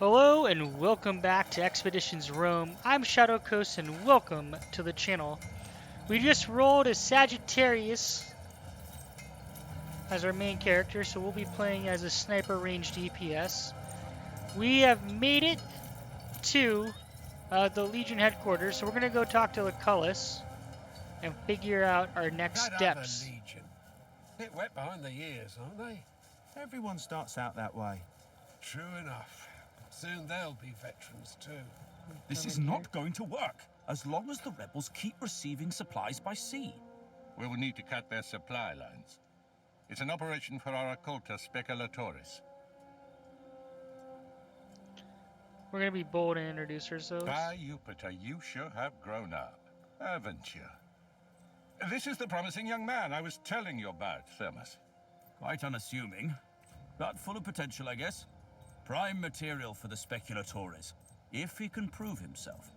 Hello and welcome back to Expeditions Rome. I'm Shadow Coast and welcome to the channel. We just rolled a Sagittarius as our main character, so we'll be playing as a sniper range DPS. We have made it to the Legion headquarters, so we're going to go talk to Lucullus and figure out our next That other steps. Legion. Bit wet behind the ears, aren't they? Everyone starts out that way. True enough. Soon they'll be veterans too. This is not going to work, as long as the rebels keep receiving supplies by sea. We will need to cut their supply lines. It's an operation for our occulta speculatoris. We're going to be bold and introduce ourselves. By Jupiter, you sure have grown up, haven't you? This is the promising young man I was telling you about, Thermos. Quite unassuming, but full of potential, I guess. Prime material for the speculatores, if he can prove himself.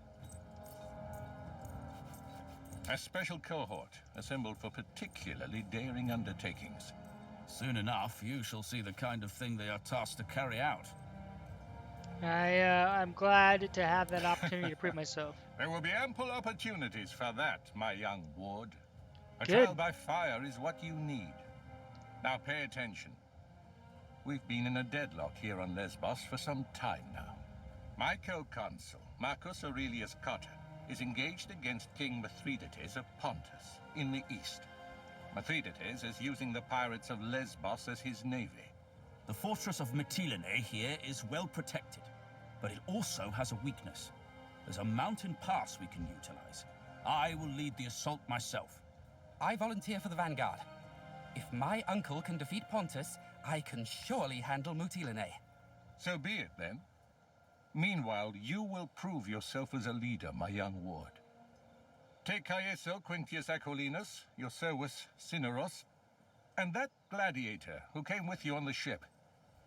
A special cohort assembled for particularly daring undertakings. Soon enough, you shall see the kind of thing they are tasked to carry out. I'm glad to have that opportunity to prove myself. There will be ample opportunities for that, my young ward. A Good. trial by fire is what you need. Now pay attention. We've been in a deadlock here on Lesbos for some time now. My co-consul, Marcus Aurelius Cotta, is engaged against King Mithridates of Pontus in the east. Mithridates is using the pirates of Lesbos as his navy. The fortress of Mytilene here is well protected, but it also has a weakness. There's a mountain pass we can utilize. I will lead the assault myself. I volunteer for the vanguard. If my uncle can defeat Pontus, I can surely handle Mytilene. So be it, then. Meanwhile, you will prove yourself as a leader, my young ward. Take Caeso Quintius Acollinus, Iosauus Cineros, and that gladiator who came with you on the ship.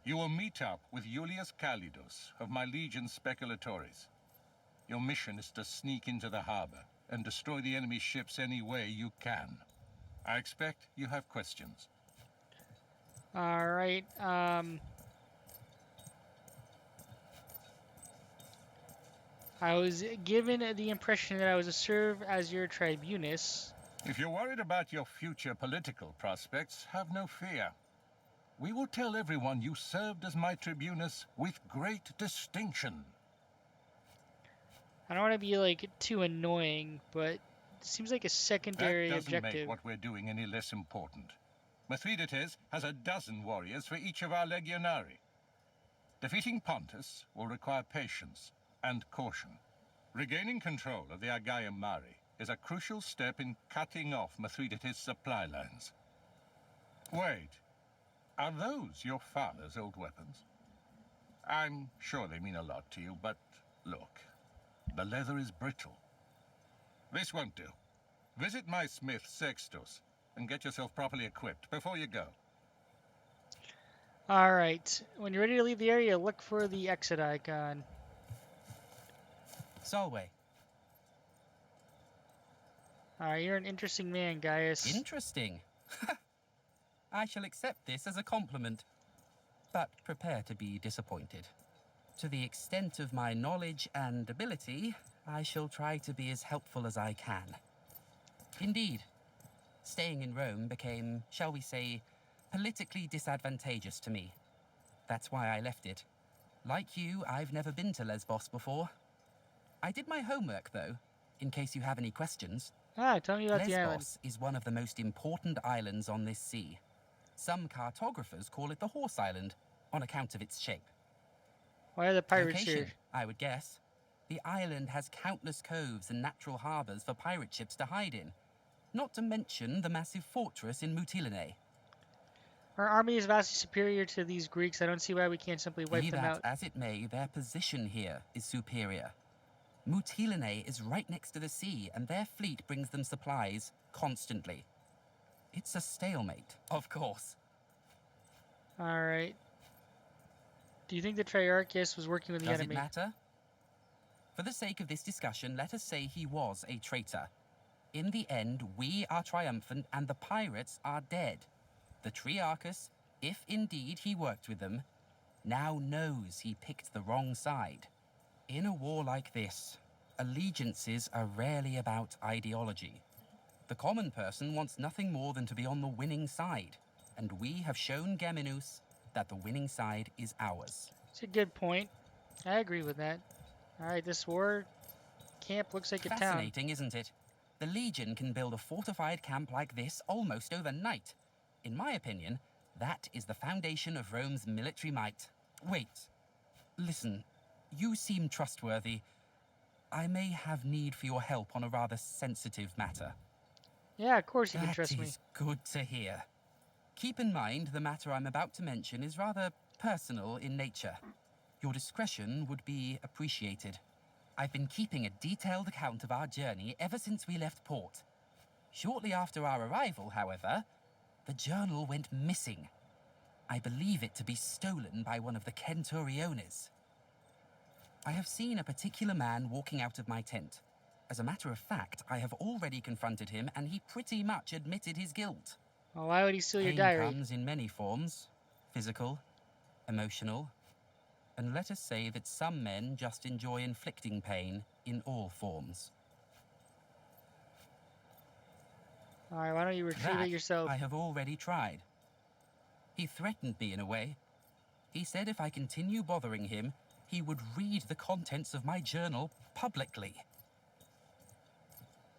You will meet up with Iulius Calidus of my legion Speculatoris. Your mission is to sneak into the harbor and destroy the enemy ships any way you can. I expect you have questions. All right. I was given the impression that I was to serve as your tribunus. If you're worried about your future political prospects, have no fear. We will tell everyone you served as my tribunus with great distinction. I don't want to be like too annoying, but it seems like a secondary That doesn't objective. make what we're doing any less important. Mithridates has a dozen warriors for each of our legionari. Defeating Pontus will require patience and caution. Regaining control of the Aegaeum Mare is a crucial step in cutting off Mithridates' supply lines. Wait, are those your father's old weapons? I'm sure they mean a lot to you, but look, the leather is brittle. This won't do. Visit my smith, Sextus, and get yourself properly equipped before you go. All right. When you're ready to leave the area, look for the exit icon. Solway. All right, you're an interesting man, Gaius. Interesting. I shall accept this as a compliment, but prepare to be disappointed. To the extent of my knowledge and ability, I shall try to be as helpful as I can. Indeed, staying in Rome became, shall we say, politically disadvantageous to me. That's why I left it. Like you, I've never been to Lesbos before. I did my homework, though, in case you have any questions. Tell me about the island. Lesbos is one of the most important islands on this sea. Some cartographers call it the Horse Island, on account of its shape. Why are the pirates Location, here? I would guess. The island has countless coves and natural harbors for pirate ships to hide in. Not to mention the massive fortress in Mytilene. Our army is vastly superior to these Greeks. I don't see why we can't simply wipe Be them that out. as it may, their position here is superior. Mytilene is right next to the sea, and their fleet brings them supplies constantly. It's a stalemate, of course. All right. Do you think the Triarchus was working with the Does it enemy? matter? For the sake of this discussion, let us say he was a traitor. In the end, we are triumphant and the pirates are dead. The Triarchus, if indeed he worked with them, now knows he picked the wrong side. In a war like this, allegiances are rarely about ideology. The common person wants nothing more than to be on the winning side, and we have shown Geminus that the winning side is ours. It's a good point. I agree with that. Alright, this war camp looks like a town. Fascinating, isn't it? The Legion can build a fortified camp like this almost overnight. In my opinion, that is the foundation of Rome's military might. Wait. Listen, you seem trustworthy. I may have need for your help on a rather sensitive matter. Yeah, of course you can trust That me. is good to hear. Keep in mind the matter I'm about to mention is rather personal in nature. Your discretion would be appreciated. I've been keeping a detailed account of our journey ever since we left port. Shortly after our arrival, however, the journal went missing. I believe it to be stolen by one of the Centuriones. I have seen a particular man walking out of my tent. As a matter of fact, I have already confronted him, and he pretty much admitted his guilt. Well, why would he steal your Pain diary? comes in many forms. Physical, emotional, and let us say that some men just enjoy inflicting pain in all forms. Alright, why don't you retrieve That it yourself? I have already tried. He threatened me in a way. He said if I continue bothering him, he would read the contents of my journal publicly.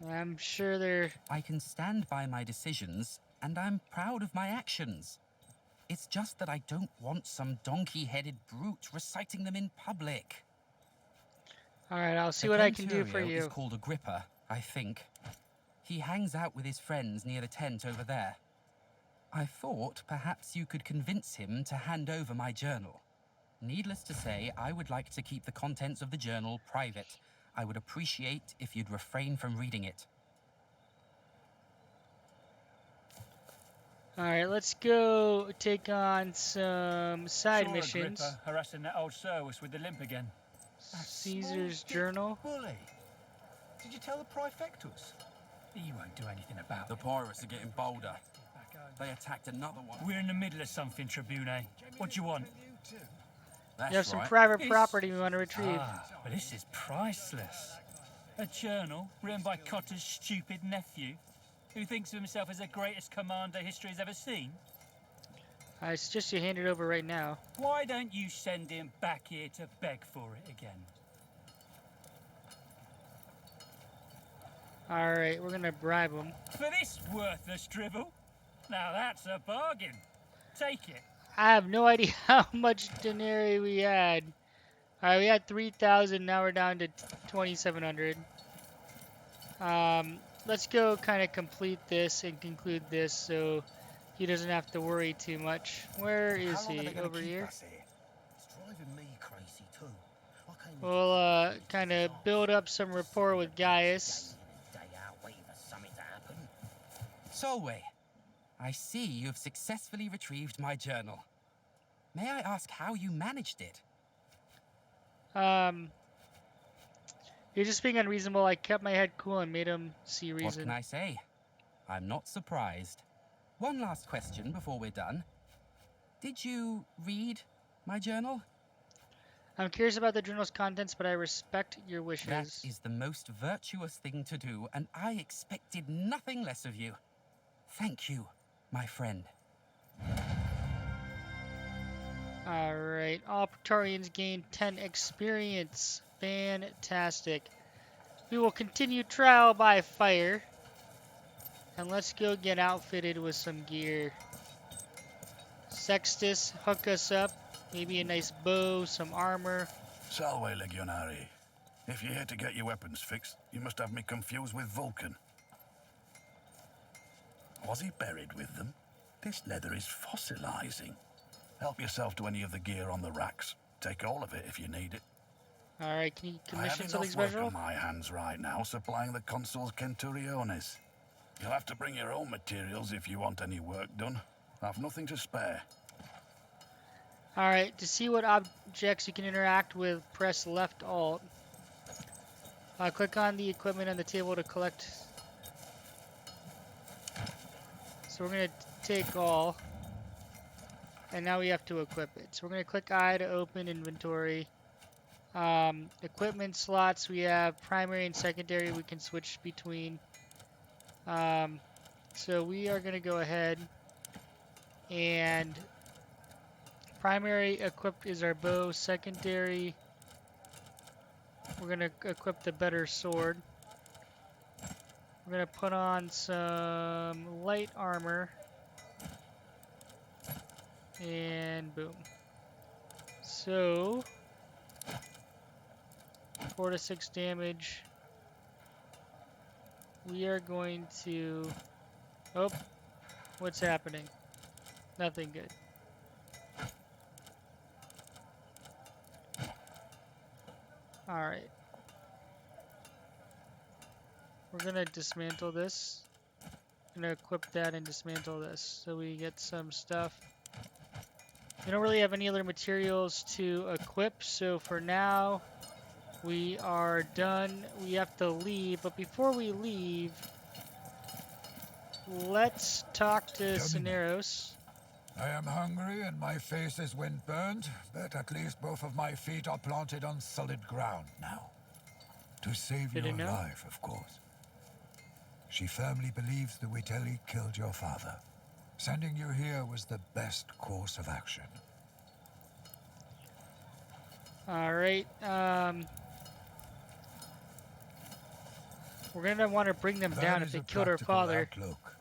I'm sure they're... I can stand by my decisions, and I'm proud of my actions. It's just that I don't want some donkey-headed brute reciting them in public. Alright, I'll see The what I can do for Centurio is you. called Agrippa, I think. He hangs out with his friends near the tent over there. I thought perhaps you could convince him to hand over my journal. Needless to say, I would like to keep the contents of the journal private. I would appreciate if you'd refrain from reading it. Alright, let's go take on some side Saw missions. Agrippa harassing that old Service with the limp again. Caesar's journal. Bully. Did you tell the Praefectus? He won't do anything about The it. pirates are getting bolder. They attacked another one. We're in the middle of something, Tribune. What do you want? That's You have some right. private It's- property we want to retrieve. Ah, but this is priceless. A journal written by Cotter's stupid nephew, who thinks of himself as the greatest commander history has ever seen. I suggest you hand it over right now. Why don't you send him back here to beg for it again? Alright, we're gonna bribe him. For this worthless drivel? Now that's a bargain. Take it. I have no idea how much denarii we had. Alright, we had 3,000, now we're down to 2,700. Let's go kind of complete this and conclude this so he doesn't have to worry too much. Where is How long are he? they gonna Over keep here? us here? It's driving me crazy too. I came here We'll kind of build up some rapport with Gaius. day in and day out waiting for something to happen. Solway, I see you have successfully retrieved my journal. May I ask how you managed it? You're just being unreasonable. I kept my head cool and made him see What reason. can I say? I'm not surprised. One last question before we're done. Did you read my journal? I'm curious about the journal's contents, but I respect your wishes. That is the most virtuous thing to do, and I expected nothing less of you. Thank you, my friend. Alright, all Praetorians gain 10 experience. Fantastic. We will continue trial by fire. And let's go get outfitted with some gear. Sextus, hook us up. Maybe a nice bow, some armor. Salve, Legionari. If you're here to get your weapons fixed, you must have me confused with Vulcan. Was he buried with them? This leather is fossilizing. Help yourself to any of the gear on the racks. Take all of it if you need it. Alright, can you I commission have something enough work special? on my hands right now supplying the consul's Centuriones. You'll have to bring your own materials if you want any work done. I've nothing to spare. Alright, to see what objects you can interact with, press left alt. Click on the equipment on the table to collect. So we're going to take all. and now we have to equip it. So we're going to click I to open inventory. Equipment slots, we have primary and secondary we can switch between. So we are going to go ahead and primary equipped is our bow. Secondary, we're going to equip the better sword. We're going to put on some light armor. And boom. So 4 to 6 damage. We are going to... Oh, what's happening? Nothing good. Alright. We're going to dismantle this. I'm going to equip that and dismantle this so we get some stuff. We don't really have any other materials to equip, so for now we are done. We have to leave, but before we leave, let's talk to Cineros. I am hungry and my face is wind-burned, but at least both of my feet are planted on solid ground now. To save Did your he know? life, of course. She firmly believes the Witelli killed your father. Sending you here was the best course of action. Alright, we're gonna want to bring them down That if is they a killed our practical father. outlook.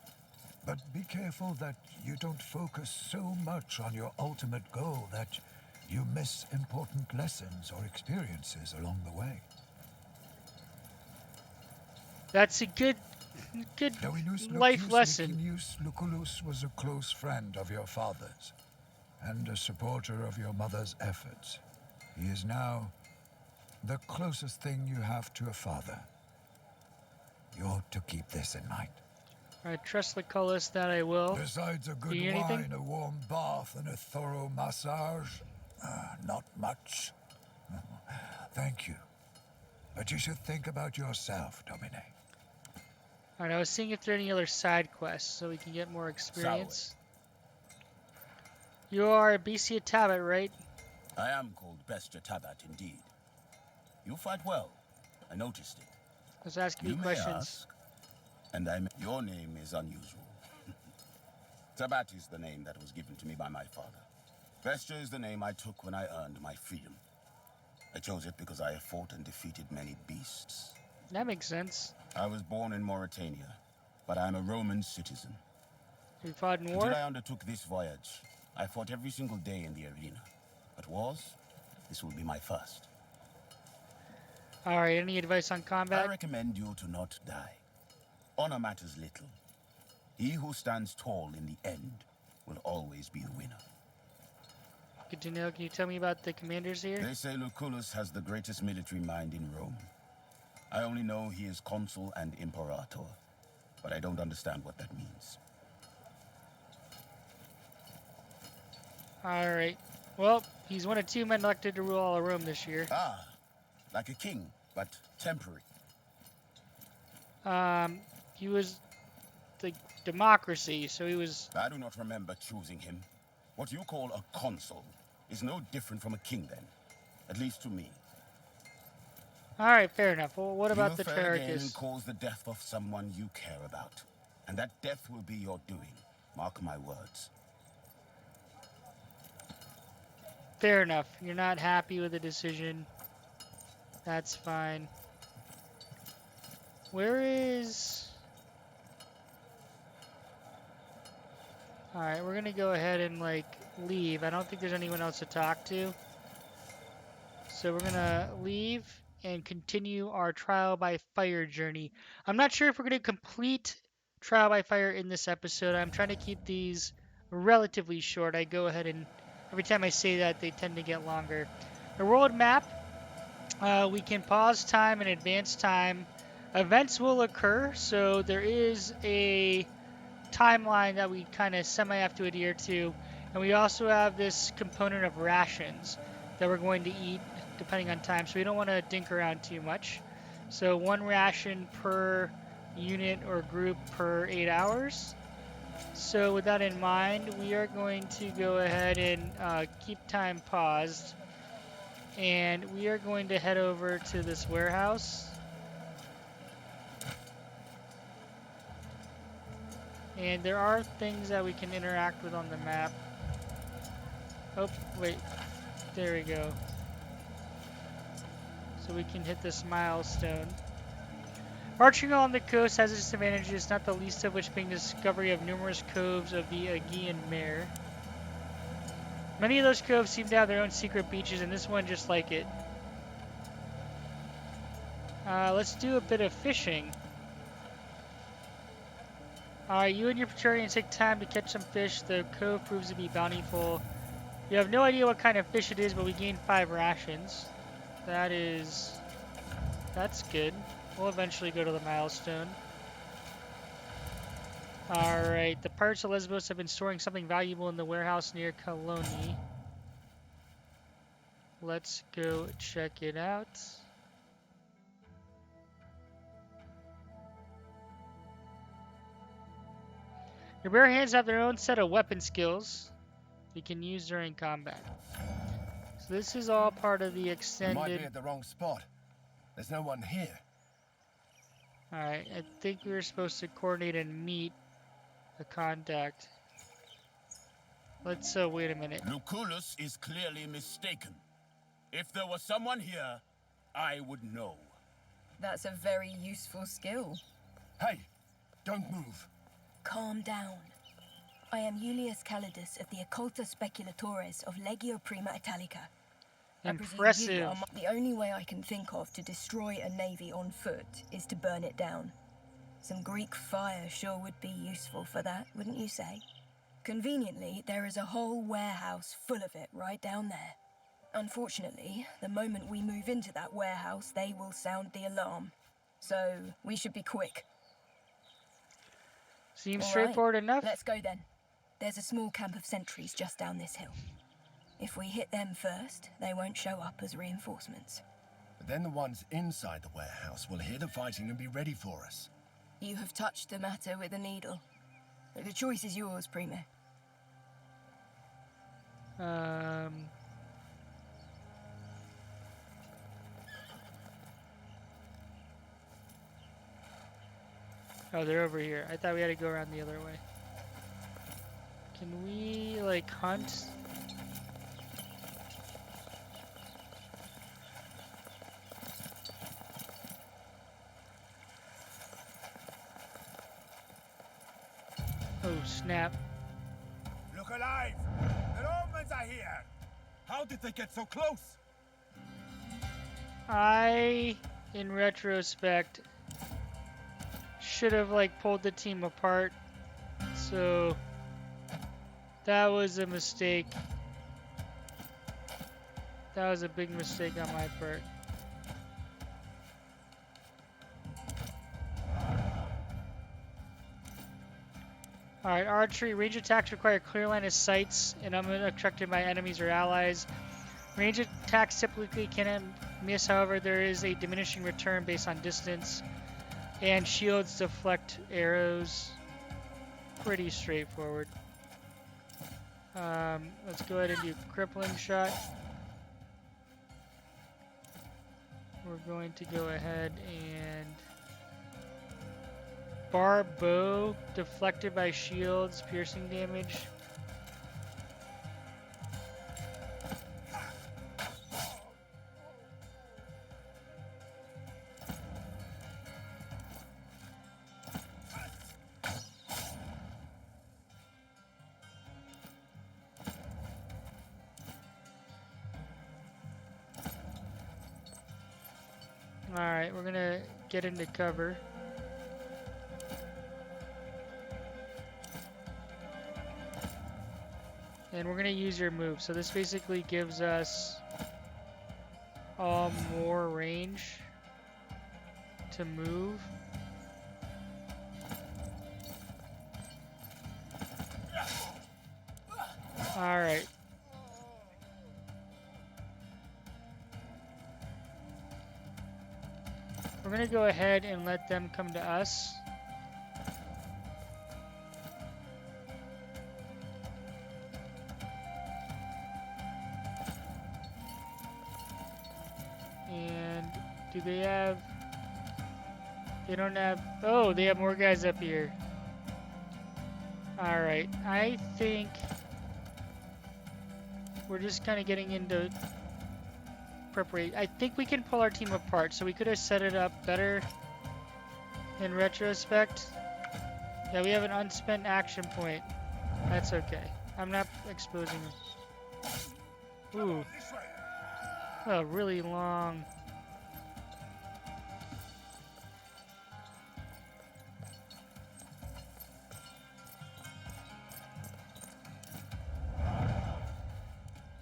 But be careful that you don't focus so much on your ultimate goal that you miss important lessons or experiences along the way. That's a good Dominus life Lucius lesson. Licinius Lucullus was a close friend of your father's and a supporter of your mother's efforts. He is now the closest thing you have to a father. You ought to keep this in mind. I trust Lucullus that I will. Besides a good Do you need anything? wine, a warm bath, and a thorough massage, not much. Thank you. But you should think about yourself, Domine. Alright, I was seeing if there are any other side quests so we can get more experience. You are BC Tabit, right? I am called Bestia Tabat indeed. You fight well. I noticed it. Let's ask me You may questions. ask, and your name is unusual. Tabat is the name that was given to me by my father. Bestia is the name I took when I earned my freedom. I chose it because I have fought and defeated many beasts. That makes sense. I was born in Mauritania, but I am a Roman citizen. We fought in war. Until I undertook this voyage, I fought every single day in the arena. But wars, this will be my first. Alright, any advice on I combat? recommend you to not die. Honor matters little. He who stands tall in the end will always be the winner. Good to know. Can you tell me about the commanders here? They say Lucullus has the greatest military mind in Rome. I only know he is consul and imperator, but I don't understand what that means. Alright. Well, he's one of 2 men elected to rule all of Rome this year. Ah, like a king, but temporary. He was the democracy, so he was... I do not remember choosing him. What you call a consul is no different from a king then, at least to me. Alright, fair enough. Well, what about You the will fail again and Trarchus? cause the death of someone you care about. And that death will be your doing. Mark my words. Fair enough. You're not happy with the decision. That's fine. Where is... Alright, we're gonna go ahead and, like, leave. I don't think there's anyone else to talk to. So we're gonna leave and continue our trial by fire journey. I'm not sure if we're gonna complete trial by fire in this episode. I'm trying to keep these relatively short. I go ahead and every time I say that, they tend to get longer. The world map, we can pause time and advance time. Events will occur, so there is a timeline that we kind of semi have to adhere to. And we also have this component of rations that we're going to eat depending on time, so we don't want to dink around too much. So 1 ration per unit or group per 8 hours. So with that in mind, we are going to go ahead and keep time paused. And we are going to head over to this warehouse. And there are things that we can interact with on the map. Oh, wait. There we go. So we can hit this milestone. Marching along the coast has its advantages, not the least of which being the discovery of numerous coves of the Aegean Mare. Many of those coves seem to have their own secret beaches, and this one just like it. Let's do a bit of fishing. You and your Praetorians take time to catch some fish. The cove proves to be bountiful. You have no idea what kind of fish it is, but we gain 5 rations. That's good. We'll eventually go to the milestone. Alright, the pirates of Lesbos have been storing something valuable in the warehouse near Coloni. Let's go check it out. Your bare hands have their own set of weapon skills you can use during combat. So this is all part of the We might be extended... at the wrong spot. There's no one here. Alright, I think we were supposed to coordinate and meet a contact. Let's, wait a minute. Lucullus is clearly mistaken. If there was someone here, I would know. That's a very useful skill. Hey, don't move. Calm down. I am Julius Calidus of the Occulta Speculatores of Legio Prima Italica. I presume you Impressive. are the only way I can think of to destroy a navy on foot is to burn it down. Some Greek fire sure would be useful for that, wouldn't you say? Conveniently, there is a whole warehouse full of it right down there. Unfortunately, the moment we move into that warehouse, they will sound the alarm. So, we should be quick. Seems All straightforward right, enough. let's go then. There's a small camp of sentries just down this hill. If we hit them first, they won't show up as reinforcements. But then the ones inside the warehouse will hear the fighting and be ready for us. You have touched the matter with a needle. The choice is yours, Primo. Oh, they're over here. I thought we had to go around the other way. Can we, like, hunt? Oh, snap. Look alive! The Romans are here! How did they get so close? I, in retrospect, should have, like, pulled the team apart. So, that was a mistake. That was a big mistake on my part. Alright, archery. Range attacks require clear line of sights and unobstructed by enemies or allies. Range attacks typically cannot miss, however, there is a diminishing return based on distance. And shields deflect arrows. Pretty straightforward. Let's go ahead and do crippling shot. We're going to go ahead and bar bow, deflected by shields, piercing damage. Alright, we're gonna get into cover. And we're gonna use your move. So this basically gives us more range to move. Alright. We're gonna go ahead and let them come to us. Do they have... They don't have... Oh, they have more guys up here. Alright, I think... We're just kind of getting into... preparation. I think we can pull our team apart, so we could have set it up better in retrospect. Yeah, we have an unspent action point. That's okay. I'm not exposing him. Ooh. A really long...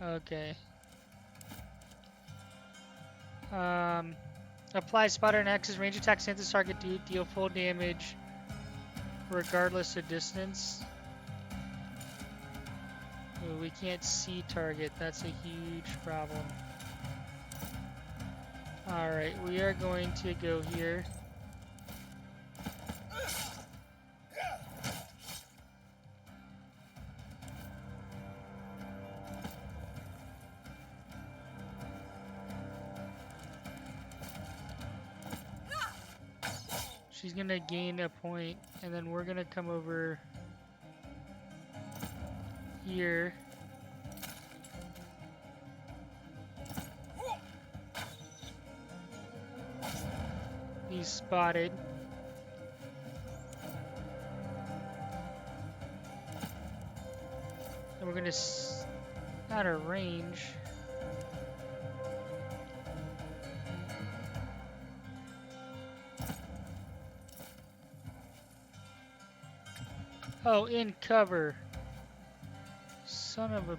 Okay. Apply spotter and X's range attack sent this target to deal full damage regardless of distance. Ooh, we can't see target. That's a huge problem. Alright, we are going to go here. She's gonna gain a point, and then we're gonna come over here. He's spotted. And we're gonna out of range. Oh, in cover. Son of a...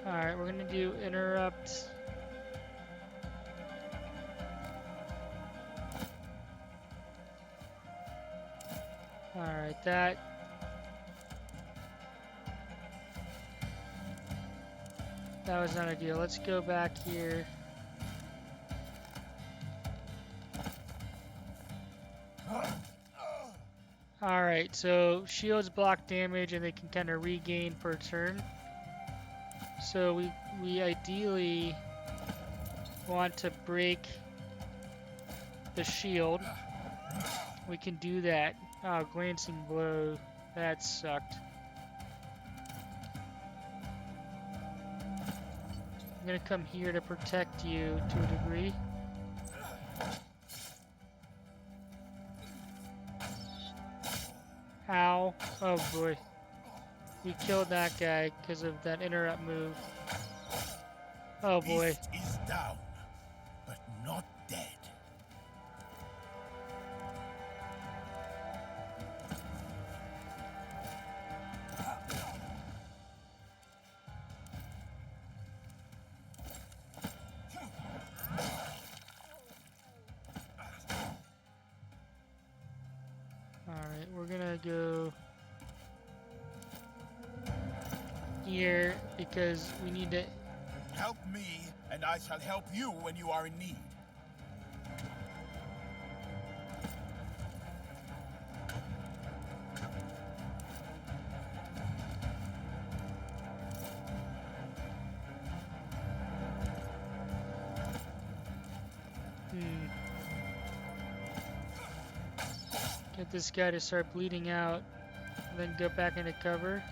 Alright, we're gonna do interrupt. Alright, that was not ideal. Let's go back here. Alright, so shields block damage and they can kind of regain per turn. So we ideally want to break the shield. We can do that. Oh, glancing blow. That sucked. I'm gonna come here to protect you to a degree. Ow. Oh boy. We killed that guy because of that interrupt move. Oh boy. Beast is down, but not dead. Alright, we're gonna go here because we need to... Help me, and I shall help you when you are in need. Get this guy to start bleeding out, and then go back into cover.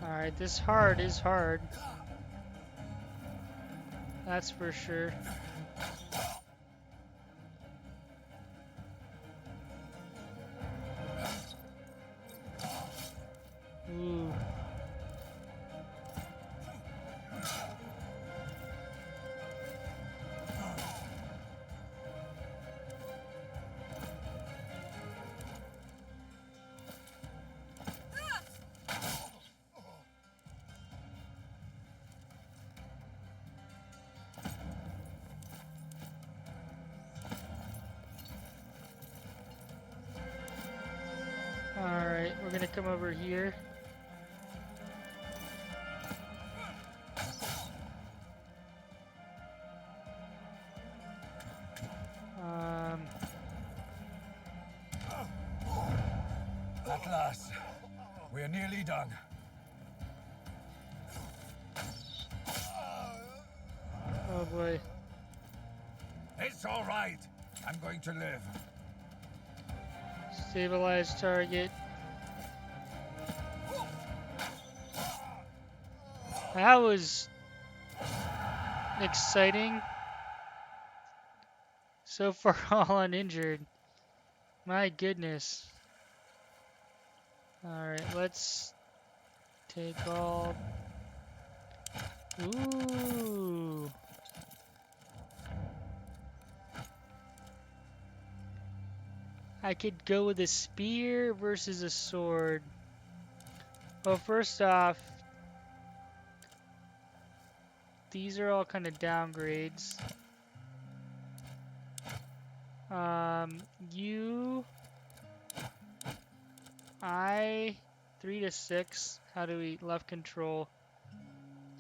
Alright, this hard is hard. That's for sure. Ooh. Alright, we're gonna come over here. At last, We're nearly done. Oh boy. It's all right. I'm going to live. Stabilize target. That was exciting. So far, all uninjured. My goodness. Alright, let's take all. Ooh. I could go with a spear versus a sword. Well, first off, these are all kind of downgrades. You, 3 to 6. How do we left control?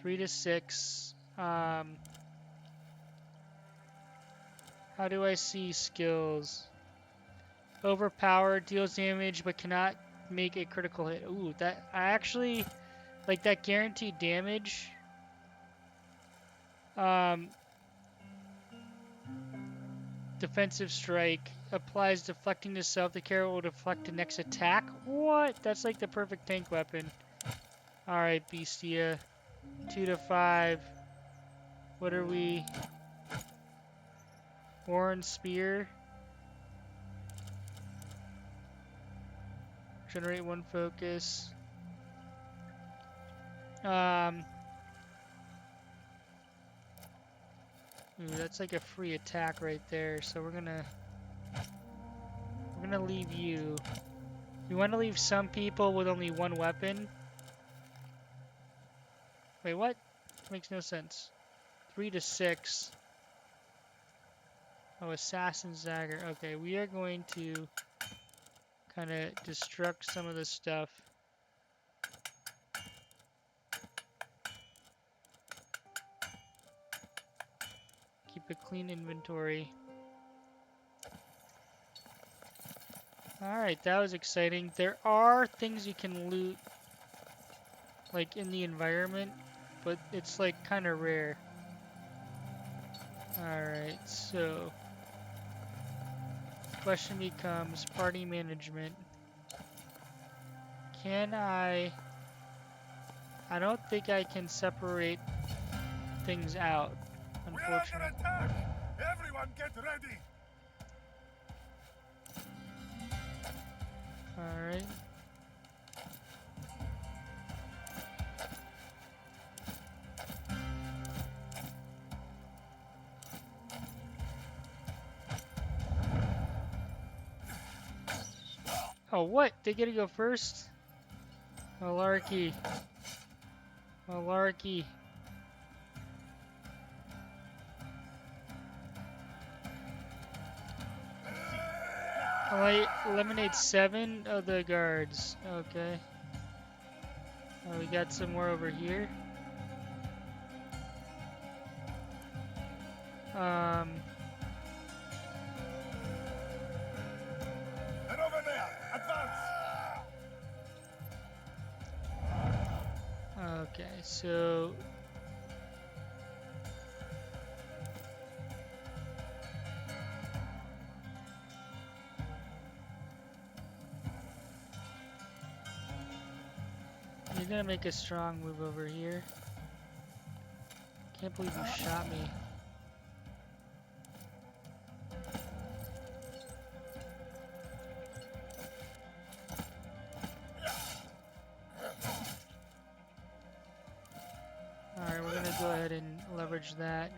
3 to 6. How do I see skills? Overpowered, deals damage but cannot make a critical hit. Ooh, that I actually like that guaranteed damage. Defensive strike applies deflecting to self. The carrot will deflect the next attack. What? That's like the perfect tank weapon. All right, Bestia. 2 to 5. What are we? Warren Spear. Generate 1 focus. Ooh, that's like a free attack right there. So we're gonna leave you. We want to leave some people with only 1 weapon. Wait, what? This makes no sense. 3 to 6. Oh, Assassin's Dagger. Okay, we are going to kind of destruct some of this stuff. Keep a clean inventory. Alright, that was exciting. There are things you can loot, like in the environment, but it's like kind of rare. Alright, so question becomes party management. Can I don't think I can separate things out, We're under unfortunately. attack! Everyone get ready! Alright. Oh, what? They get to go first? Malarkey. Malarkey. I eliminate 7 of the guards. Okay. We got some more over here. And over there! Advance! Okay, so you're gonna make a strong move over here. Can't believe you shot me. Alright, we're gonna go ahead and leverage that.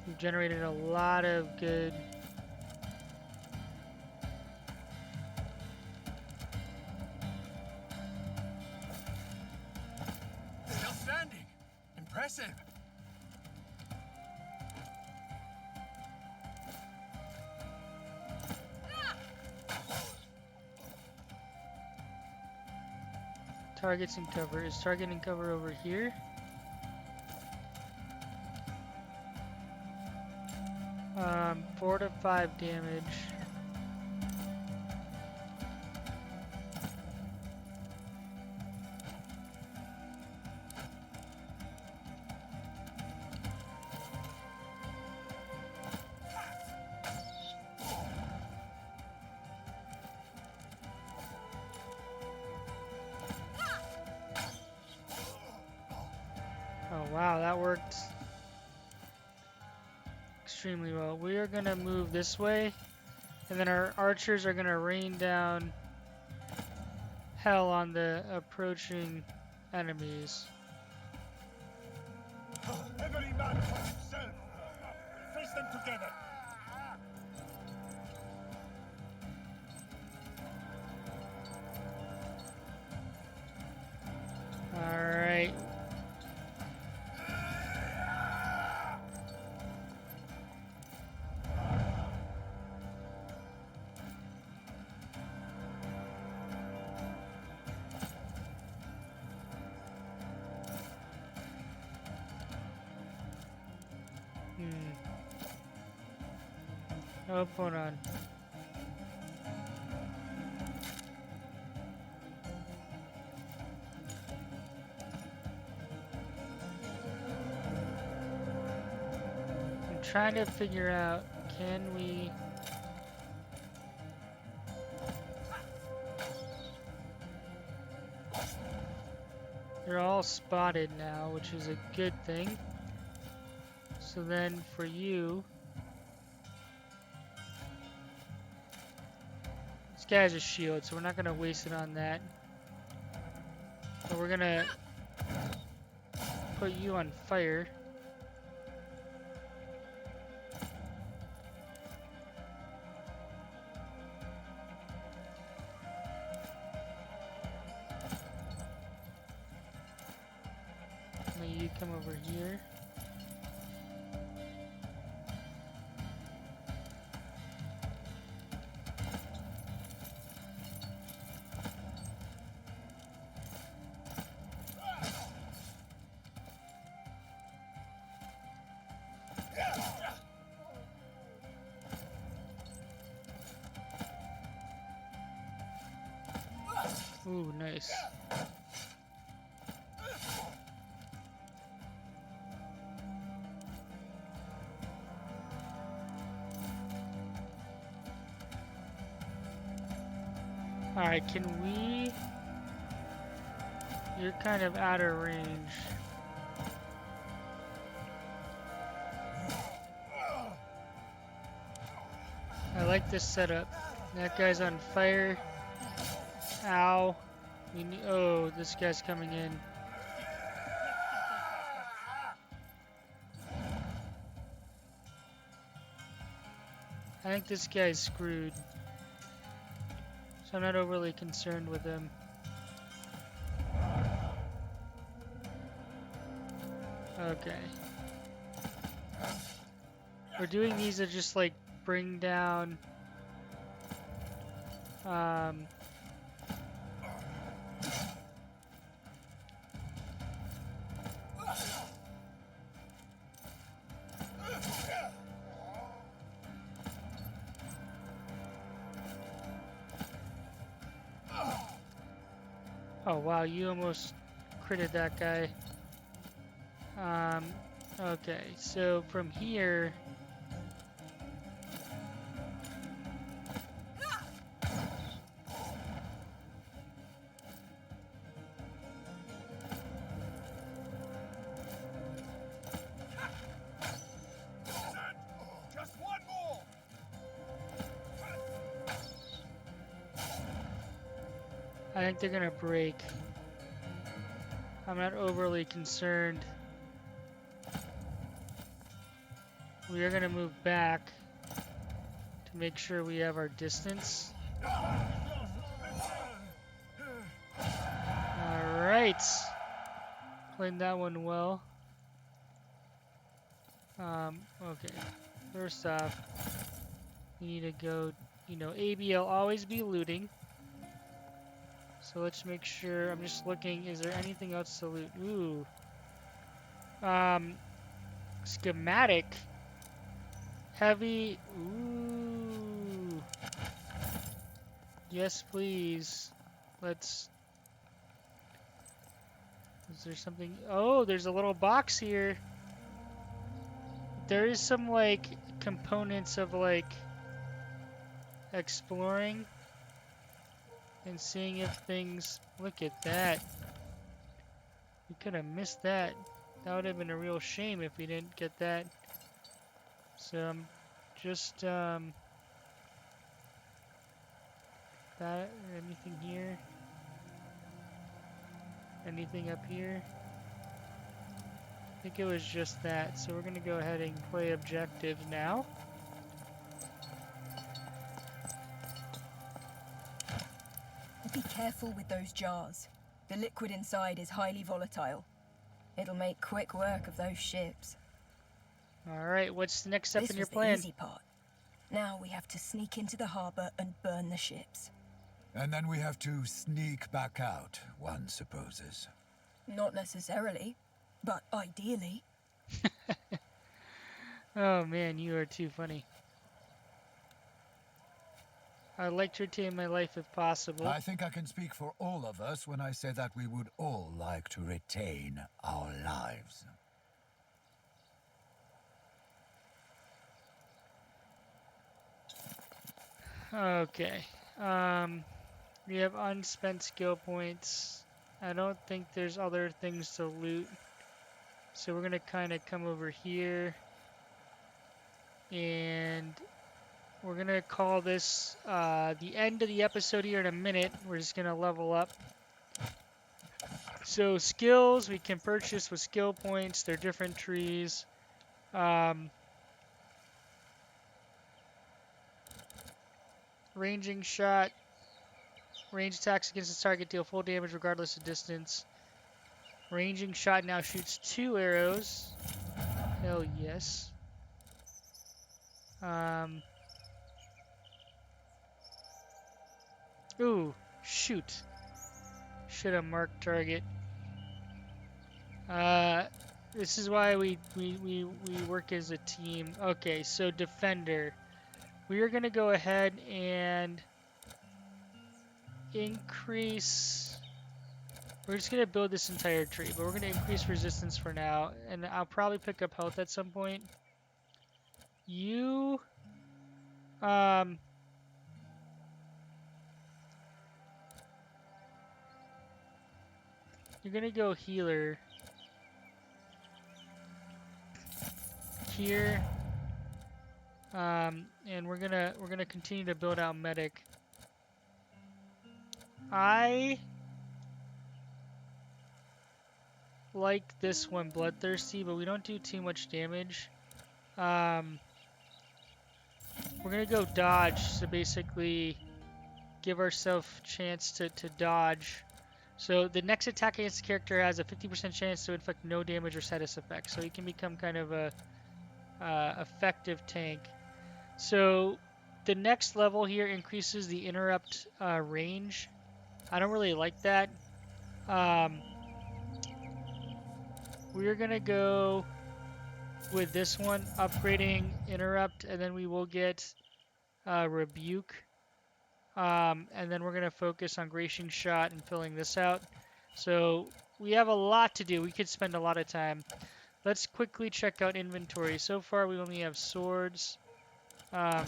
We've generated a lot of good. Still standing! Impressive! Targets in cover. Is target in cover over here? 4 to 5 damage. wow, that worked extremely well. We are gonna move this way, and then our archers are gonna rain down hell on the approaching enemies. Every man for himself. Face them together. Alright. Oh, hold on. I'm trying to figure out, can we... They're all spotted now, which is a good thing. So then for you... This guy has a shield, so we're not going to waste it on that. But we're going to put you on fire. Now you come over here. Ooh, nice. Alright, can we... You're kind of out of range. I like this setup. That guy's on fire. Ow. We need, oh, this guy's coming in. I think this guy's screwed. So I'm not overly concerned with him. Okay. We're doing these to just like bring down oh wow, you almost critted that guy. Okay, so from here Just one more. I think they're gonna break. I'm not overly concerned. We are gonna move back to make sure we have our distance. Alright. Played that one well. Okay. First off, you need to go, you know, ABL always be looting. So let's make sure, I'm just looking, is there anything else to loot? Ooh. Schematic. Heavy. Ooh. Yes, please. Let's... Is there something? Oh, there's a little box here. There is some, like, components of, like, exploring and seeing if things... Look at that. We could have missed that. That would have been a real shame if we didn't get that. So I'm just that anything here? Anything up here? I think it was just that. So we're gonna go ahead and play objectives now. Be careful with those jars. The liquid inside is highly volatile. It'll make quick work of those ships. Alright, what's the next step This in your was the plan? easy part. Now we have to sneak into the harbor and burn the ships. And then we have to sneak back out, one supposes. Not necessarily, but ideally. Oh man, you are too funny. I'd like to retain my life if possible. I think I can speak for all of us when I say that we would all like to retain our lives. Okay. We have unspent skill points. I don't think there's other things to loot. So we're going to kind of come over here. And we're going to call this the end of the episode here in a minute. We're just going to level up. So skills we can purchase with skill points. They're different trees. Ranging shot. Range attacks against the target deal full damage regardless of distance. Ranging shot now shoots 2 arrows. Hell yes. Ooh, shoot. Should have marked target. This is why we work as a team. Okay, so defender. We are going to go ahead and increase. We're just going to build this entire tree, but we're going to increase resistance for now, and I'll probably pick up health at some point. You, you're going to go healer here. And we're gonna continue to build out medic. I like this one, bloodthirsty, but we don't do too much damage. We're gonna go dodge, so basically give ourselves a chance to dodge. So the next attack against the character has a 50% chance to inflict no damage or status effects, so he can become kind of a effective tank. So the next level here increases the interrupt range. I don't really like that. We're gonna go with this one, upgrading interrupt, and then we will get rebuke. And then we're gonna focus on gracing shot and filling this out. So we have a lot to do. We could spend a lot of time. Let's quickly check out inventory. So far we only have swords. 4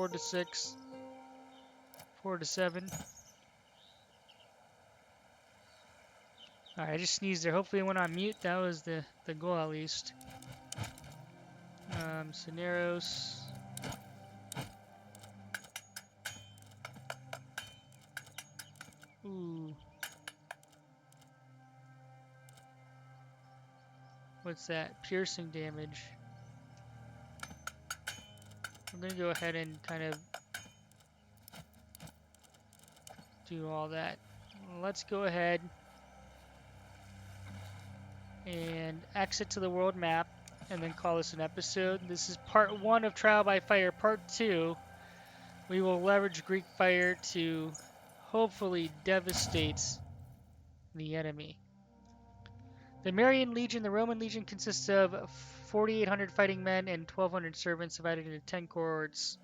to 6, 4 to 7. Alright, I just sneezed there. Hopefully it went on mute. That was the goal at least. Cineros. Ooh. What's that? Piercing damage. I'm going to go ahead and kind of do all that. Let's go ahead and exit to the world map and then call this an episode. This is part 1 of Trial by Fire. Part 2, we will leverage Greek fire to hopefully devastate the enemy. The Marian Legion, the Roman Legion, consists of 4,800 fighting men and 1,200 servants divided into 10 cohorts.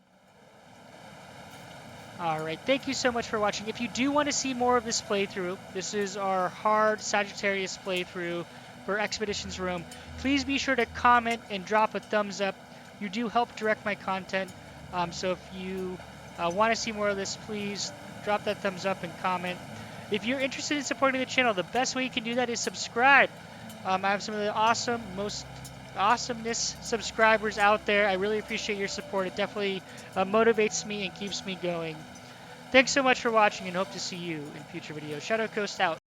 Alright, thank you so much for watching. If you do want to see more of this playthrough, this is our hard Sagittarius playthrough for Expeditions Rome. Please be sure to comment and drop a thumbs up. You do help direct my content. So if you want to see more of this, please drop that thumbs up and comment. If you're interested in supporting the channel, the best way you can do that is subscribe. I have some of the most awesomeness subscribers out there. I really appreciate your support. It definitely motivates me and keeps me going. Thanks so much for watching and hope to see you in future videos. Shadow Coast out.